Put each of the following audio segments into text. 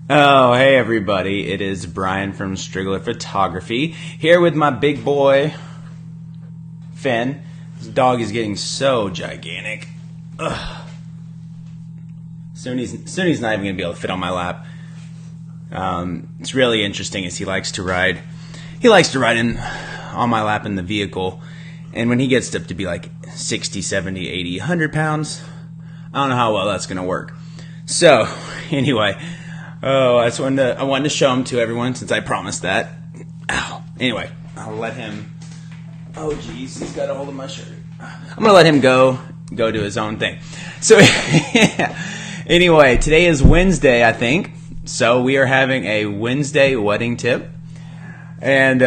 Oh, hey everybody. It is Brian from Strigler Photography here with my big boy, Finn. This dog is getting so gigantic. Ugh. Soon he's not even going to be able to fit on my lap. It's really interesting as he likes to ride. He likes to ride on my lap in the vehicle. And when he gets up to be like 60, 70, 80, 100 pounds, I don't know how well that's going to work. So, anyway... Oh, I wanted to show him to everyone since I promised that. Ow. Anyway, I'll let him. Oh, geez, he's got a hold of my shirt. I'm gonna let him go do his own thing. So, anyway, today is Wednesday, I think. So we are having a Wednesday wedding tip, and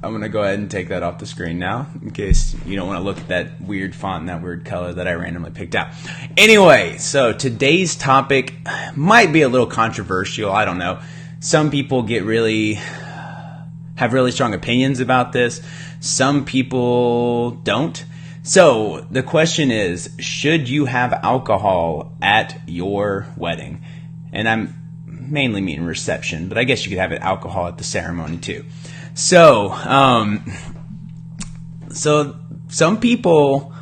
I'm gonna go ahead and take that off the screen now, in case you don't want to look at that weird font and that weird color that I randomly picked out. Anyway, so today's topic might be a little controversial. I don't know. Some people have really strong opinions about this. Some people don't. So the question is, should you have alcohol at your wedding? And I'm mainly meaning reception, but I guess you could have alcohol at the ceremony too. So some people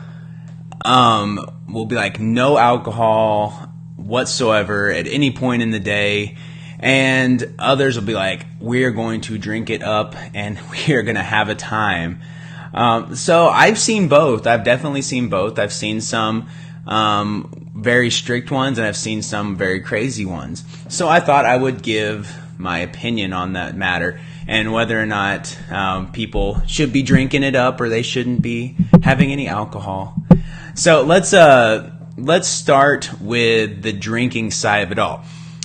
will be like, no alcohol whatsoever at any point in the day, and others will be like, we're going to drink it up and we're going to have a time. So I've seen both. I've definitely seen both. I've seen some very strict ones, and I've seen some very crazy ones. So I thought I would give my opinion on that matter, and whether or not people should be drinking it up or they shouldn't be having any alcohol. So let's start with the drinking side of it all.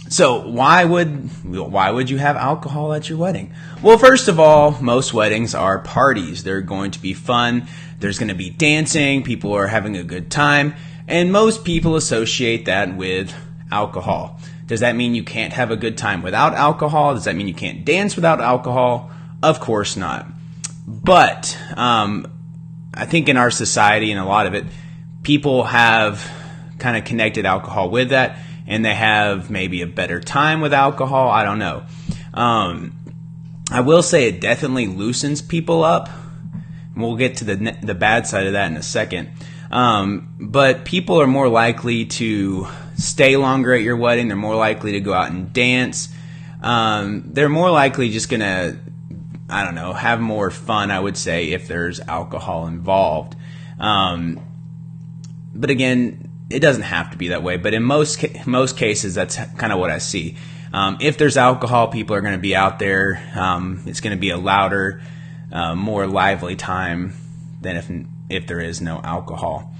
So why would you have alcohol at your wedding? Well, first of all, most weddings are parties. They're going to be fun. There's going to be dancing. People are having a good time, and most people associate that with alcohol. Does that mean you can't have a good time without alcohol? Does that mean you can't dance without alcohol? Of course not. But I think in our society, and a lot of it, people have kind of connected alcohol with that, and they have maybe a better time with alcohol. I don't know. I will say it definitely loosens people up. We'll get to the bad side of that in a second. But people are more likely to stay longer at your wedding. They're more likely to go out and dance. They're more likely just going to, have more fun, I would say, if there's alcohol involved. But again, it doesn't have to be that way. But in most cases, that's kind of what I see. If there's alcohol, people are going to be out there. It's going to be a louder, more lively time than if there is no alcohol.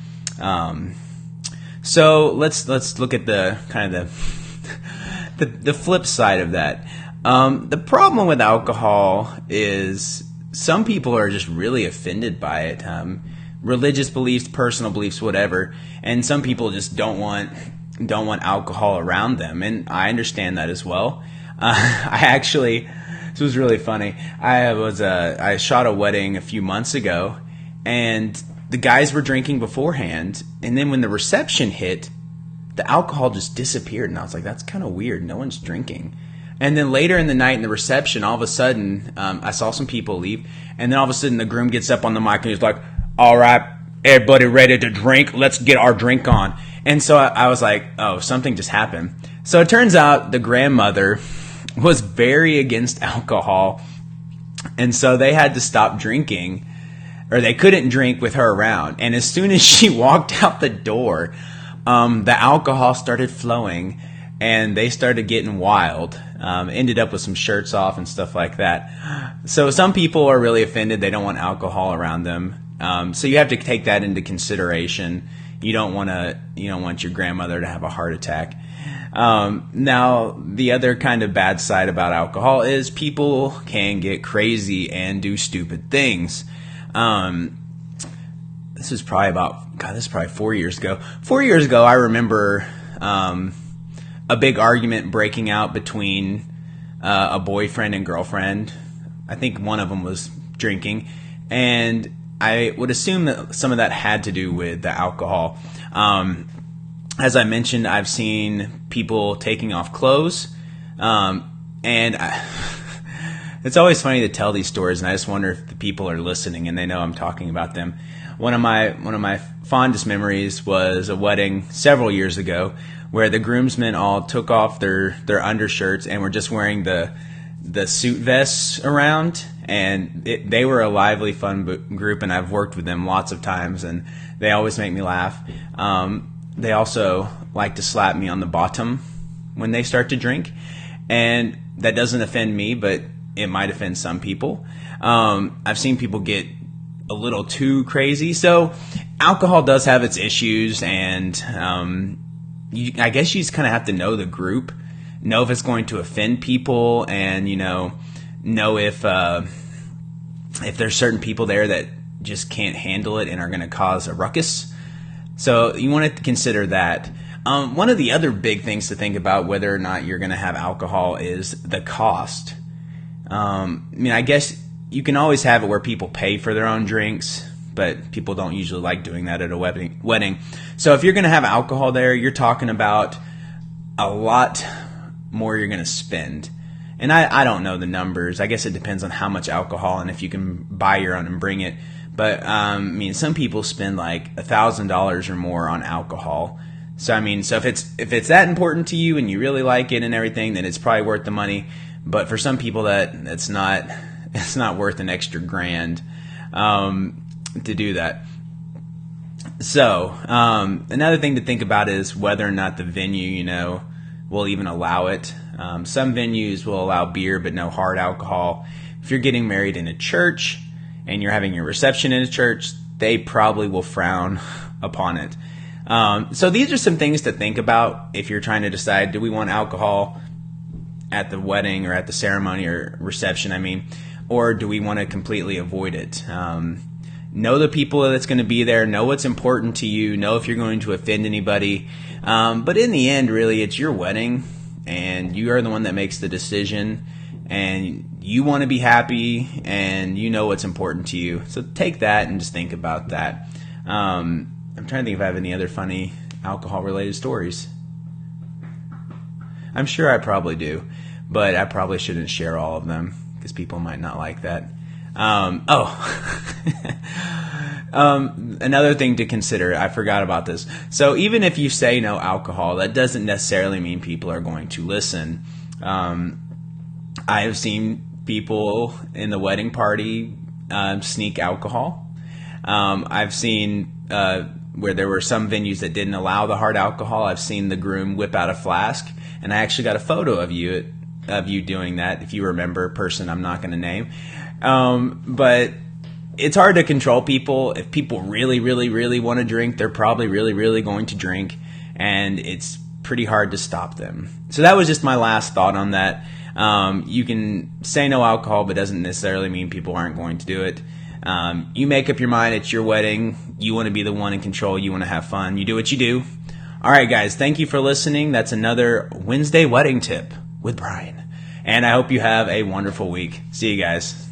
So let's look at the kind of the flip side of that. The problem with alcohol is some people are just really offended by it. Religious beliefs, personal beliefs, whatever, and some people just don't want alcohol around them, and I understand that as well. This was really funny. I shot a wedding a few months ago, and the guys were drinking beforehand, and then when the reception hit, the alcohol just disappeared, and I was like, that's kind of weird. No one's drinking. And then later in the night in the reception, all of a sudden, I saw some people leave, and then all of a sudden the groom gets up on the mic and he's like, all right, everybody ready to drink? Let's get our drink on. And so I was like, oh, something just happened. So it turns out the grandmother was very against alcohol, and so they had to stop drinking, or they couldn't drink with her around. And as soon as she walked out the door, the alcohol started flowing, and they started getting wild. Ended up with some shirts off and stuff like that. So some people are really offended. They don't want alcohol around them. So you have to take that into consideration. You don't want your grandmother to have a heart attack. Now, the other kind of bad side about alcohol is people can get crazy and do stupid things. This is probably 4 years ago. 4 years ago, I remember a big argument breaking out between a boyfriend and girlfriend. I think one of them was drinking, and I would assume that some of that had to do with the alcohol. As I mentioned, I've seen people taking off clothes. It's always funny to tell these stories, and I just wonder if the people are listening and they know I'm talking about them. One of my fondest memories was a wedding several years ago where the groomsmen all took off their undershirts and were just wearing the suit vests around, and they were a lively, fun group, and I've worked with them lots of times, and they always make me laugh. They also like to slap me on the bottom when they start to drink, and that doesn't offend me, but it might offend some people. I've seen people get a little too crazy. So alcohol does have its issues, and I guess you just kind of have to know the group, know if it's going to offend people, and know if there's certain people there that just can't handle it and are going to cause a ruckus. So you want to consider that. One of the other big things to think about whether or not you're going to have alcohol is the cost. I guess you can always have it where people pay for their own drinks, but people don't usually like doing that at a wedding. So if you're going to have alcohol there, you're talking about a lot more you're going to spend. And I don't know the numbers. I guess it depends on how much alcohol and if you can buy your own and bring it. But some people spend like $1,000 or more on alcohol. So if it's that important to you and you really like it and everything, then it's probably worth the money. But for some people, it's not worth an extra $1,000 to do that. So another thing to think about is whether or not the venue, will even allow it. Some venues will allow beer but no hard alcohol. If you're getting married in a church and you're having your reception in a church, they probably will frown upon it. So these are some things to think about if you're trying to decide, do we want alcohol at the wedding or at the ceremony or reception, or do we want to completely avoid it? Know the people that's going to be there, know what's important to you, know if you're going to offend anybody. But in the end, really, it's your wedding, and you are the one that makes the decision, and you want to be happy, and you know what's important to you. So take that and just think about that. I'm trying to think if I have any other funny alcohol-related stories. I'm sure I probably do, but I probably shouldn't share all of them because people might not like that. Another thing to consider, I forgot about this. So even if you say no alcohol, that doesn't necessarily mean people are going to listen. I have seen people in the wedding party sneak alcohol. I've seen where there were some venues that didn't allow the hard alcohol. I've seen the groom whip out a flask, and I actually got a photo of you doing that. If you remember, a person I'm not going to name. But it's hard to control people. If people really, really, really want to drink, they're probably really, really going to drink, and it's pretty hard to stop them. So that was just my last thought on that. You can say no alcohol, but doesn't necessarily mean people aren't going to do it. You make up your mind. It's your wedding. You want to be the one in control. You want to have fun. You do what you do. All right, guys. Thank you for listening. That's another Wednesday wedding tip with Brian. And I hope you have a wonderful week. See you guys.